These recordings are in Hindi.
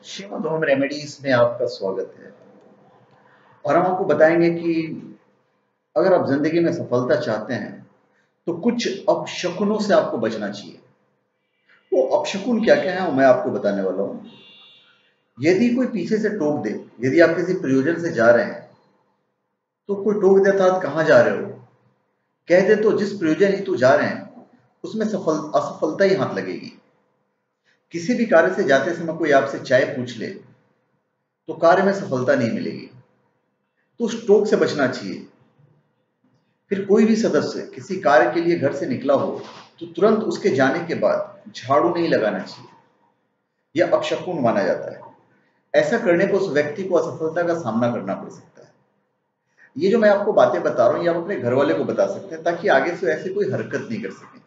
श्रीमद होम रेमेडीज में आपका स्वागत है। और हम आपको बताएंगे कि अगर आप जिंदगी में सफलता चाहते हैं तो कुछ अपशकुनों से आपको बचना चाहिए। वो अपशकुन क्या क्या है वो मैं आपको बताने वाला हूं। यदि कोई पीछे से टोक दे, यदि आप किसी प्रयोजन से जा रहे हैं तो कोई टोक दे अर्थात कहाँ जा रहे हो, कह दे तो जिस प्रयोजन हेतु जा रहे हैं उसमें असफलता ही हाथ लगेगी। किसी भी कार्य से जाते समय कोई आपसे चाय पूछ ले तो कार्य में सफलता नहीं मिलेगी, तो उस टोक से बचना चाहिए। फिर कोई भी सदस्य किसी कार्य के लिए घर से निकला हो तो तुरंत उसके जाने के बाद झाड़ू नहीं लगाना चाहिए, यह अपशकुन माना जाता है। ऐसा करने पर उस व्यक्ति को असफलता का सामना करना पड़ सकता है। ये जो मैं आपको बातें बता रहा हूं ये आप अपने घर वाले को बता सकते हैं ताकि आगे से ऐसी कोई हरकत नहीं कर सके।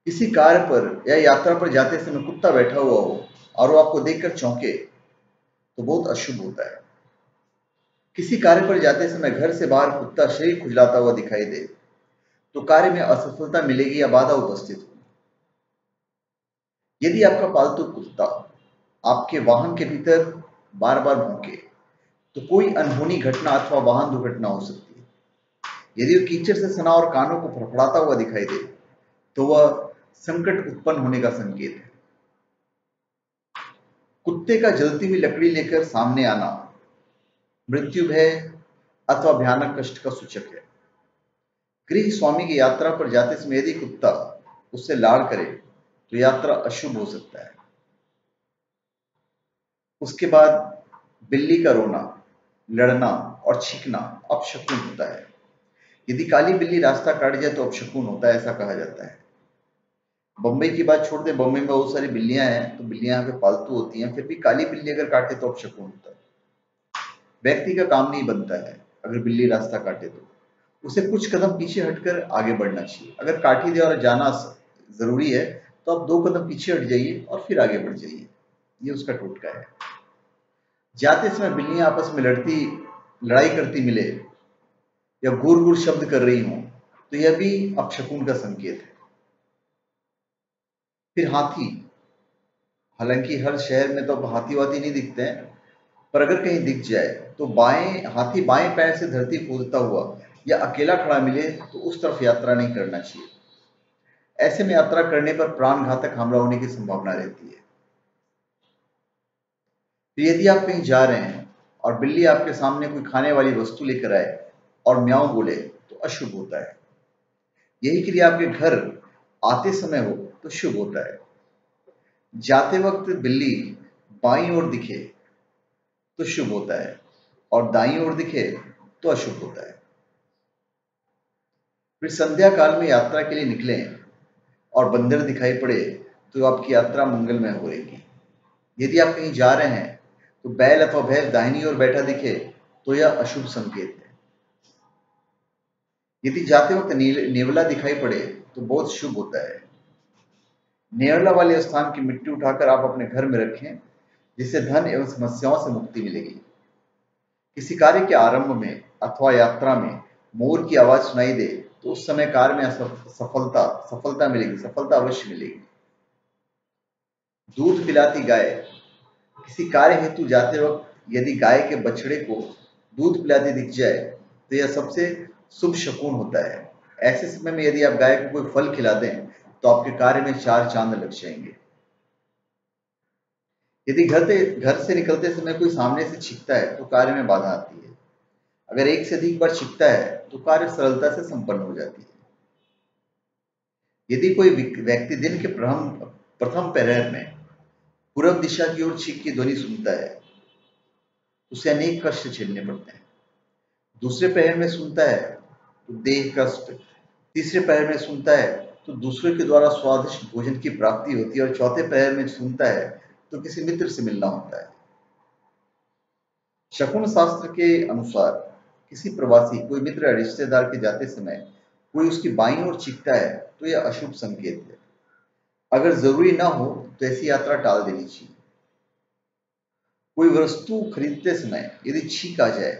किसी कार्य पर या यात्रा पर जाते समय कुत्ता बैठा हुआ हो और वो आपको देखकर चौंके तो बहुत अशुभ होता है। किसी कार्य पर जाते समय घर से बाहर कुत्ता शरीर खुजलाता हुआ दिखाई दे तो कार्य में असफलता मिलेगी या बाधा उपस्थित होगी। यदि आपका पालतू कुत्ता आपके वाहन के भीतर बार बार भौंके तो कोई अनहोनी घटना अथवा वाहन दुर्घटना हो सकती है। यदि वो कीचड़ से सना और कानों को फड़फड़ाता हुआ दिखाई दे तो वह संकट उत्पन्न होने का संकेत है। कुत्ते का जलती हुई लकड़ी लेकर सामने आना मृत्यु भय अथवा भयानक कष्ट का सूचक है। गृह स्वामी की यात्रा पर जाते समय यदि कुत्ता उससे लाड़ करे तो यात्रा अशुभ हो सकता है। उसके बाद बिल्ली का रोना, लड़ना और छींकना अपशकुन होता है। यदि काली बिल्ली रास्ता काट जाए तो अपशकुन होता है, ऐसा कहा जाता है। बम्बई की बात छोड़ दे, बम्बई में बहुत सारी बिल्लियां हैं तो बिल्लियां यहाँ पे पालतू होती हैं, फिर भी काली बिल्ली अगर काटे तो अपशकुन होता है। व्यक्ति का काम नहीं बनता है अगर बिल्ली रास्ता काटे तो उसे कुछ कदम पीछे हटकर आगे बढ़ना चाहिए। अगर काटी दे और जाना जरूरी है तो आप 2 कदम पीछे हट जाइए और फिर आगे बढ़ जाइए। ये उसका टोटका है। जाते समय बिल्लियां आपस में लड़ाई करती मिले या गुर गुर शब्द कर रही हों तो यह भी अपशकुन का संकेत है। फिर हाथी, हालांकि हर शहर में तो अब हाथी वाथी नहीं दिखते हैं, पर अगर कहीं दिख जाए तो हाथी बाएं पैर से धरती खोदता हुआ या अकेला खड़ा मिले तो उस तरफ यात्रा नहीं करना चाहिए। ऐसे में यात्रा करने पर प्राण घातक हमला होने की संभावना रहती है। तो यदि आप कहीं जा रहे हैं और बिल्ली आपके सामने कोई खाने वाली वस्तु लेकर आए और म्याऊं बोले तो अशुभ होता है। यही क्रिया आपके घर आते समय हो तो शुभ होता है। जाते वक्त बिल्ली बाईं ओर दिखे तो शुभ होता है और दाईं ओर दिखे तो अशुभ होता है। फिर संध्या काल में यात्रा के लिए निकलें और बंदर दिखाई पड़े तो आपकी यात्रा मंगलमय हो रहेगी। यदि आप कहीं जा रहे हैं तो बैल अथवा भैंस दाहिनी ओर बैठा दिखे तो यह अशुभ संकेत है। यदि जाते वक्त नेवला दिखाई पड़े तो बहुत शुभ होता है। नेवला वाले स्थान की मिट्टी उठाकर आप अपने घर में रखें जिससे धन एवं समस्याओं से मुक्ति मिलेगी। किसी कार्य के आरंभ में अथवा यात्रा में मोर की आवाज सुनाई दे तो उस समय कार्य में सफलता अवश्य मिलेगी। दूध पिलाती गाय, किसी कार्य हेतु जाते वक्त यदि गाय के बछड़े को दूध पिलाती दिख जाए तो यह सबसे शुभ शकुन होता है। ऐसे समय में यदि आप गाय को कोई फल खिला दें तो आपके कार्य में 4 चांद लग जाएंगे। यदि घर से निकलते समय कोई सामने से छींकता है तो कार्य में बाधा आती है। अगर एक से अधिक बार छींकता है तो कार्य सरलता से संपन्न हो जाती है। यदि कोई व्यक्ति दिन के प्रथम प्रहर में पूर्व दिशा की ओर छींक की ध्वनि सुनता है तो उसे अनेक कष्ट झेलने पड़ते हैं। दूसरे प्रहर में सुनता है तो देह कष्ट, तीसरे प्रहर में सुनता है तो दूसरों के द्वारा स्वादिष्ट भोजन की प्राप्ति होती है और चौथे प्रहर में सुनता है तो किसी मित्र से मिलना होता है। शकुन शास्त्र के अनुसार किसी प्रवासी कोई मित्र या रिश्तेदार के जाते समय कोई उसकी बाईं ओर छींकता है तो यह अशुभ संकेत है। अगर जरूरी ना हो तो ऐसी यात्रा टाल देनी चाहिए। कोई वस्तु खरीदते समय यदि छींक आ जाए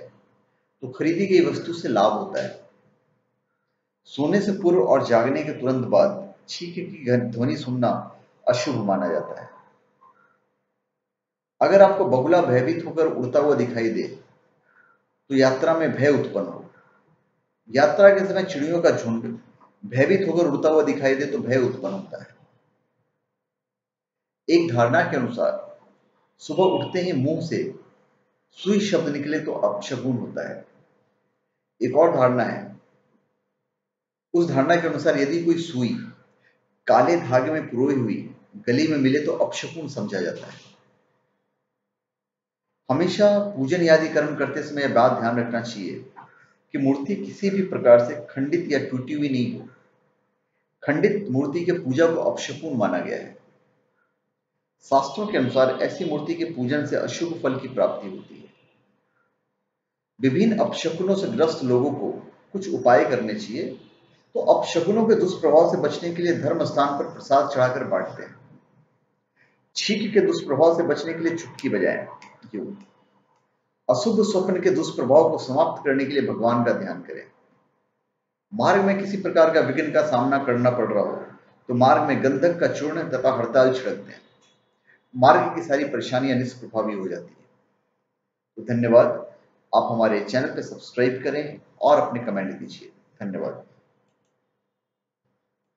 तो खरीदी गई वस्तु से लाभ होता है। सोने से पूर्व और जागने के तुरंत बाद छींक की ध्वनि सुनना अशुभ माना जाता है। अगर आपको बगुला भयभीत होकर उड़ता हुआ दिखाई दे तो यात्रा में भय उत्पन्न हो। यात्रा के समय चिड़ियों का झुंड भयभीत होकर उड़ता हुआ दिखाई दे तो भय उत्पन्न होता है। एक धारणा के अनुसार सुबह उठते ही मुंह से सुई शब्द निकले तो अपशकुन होता है। एक और धारणा है, उस धारणा के अनुसार यदि कोई सुई काले धागे में पिरोई हुई गली में मिले तो अपशकुन समझा जाता है। हमेशा पूजन आदि कर्म करते समय यह बात ध्यान रखना चाहिए कि मूर्ति किसी भी प्रकार से खंडित या टूटी हुई नहीं हो। खंडित मूर्ति के पूजा को अपशकुन माना गया है। शास्त्रों के अनुसार ऐसी मूर्ति के पूजन से अशुभ फल की प्राप्ति होती है। विभिन्न अपशकुनों से ग्रस्त लोगों को कुछ उपाय करने चाहिए। तो अपशकुनों के दुष्प्रभाव से बचने के लिए धर्म स्थान पर प्रसाद चढ़ाकर बांटते हैं। छींक के दुष्प्रभाव से बचने के लिए चुटकी बजाएं। योग। अशुभ स्वप्न के दुष्प्रभाव को समाप्त करने के लिए भगवान का ध्यान करें। मार्ग में किसी प्रकार का विघ्न का सामना करना पड़ रहा हो तो मार्ग में गंधक का चूर्ण तथा हड़ताल छिड़कते हैं। मार्ग की सारी परेशानियां निष्प्रभावी हो जाती है। तो धन्यवाद। आप हमारे चैनल पर सब्सक्राइब करें और अपने कमेंट दीजिए। धन्यवाद।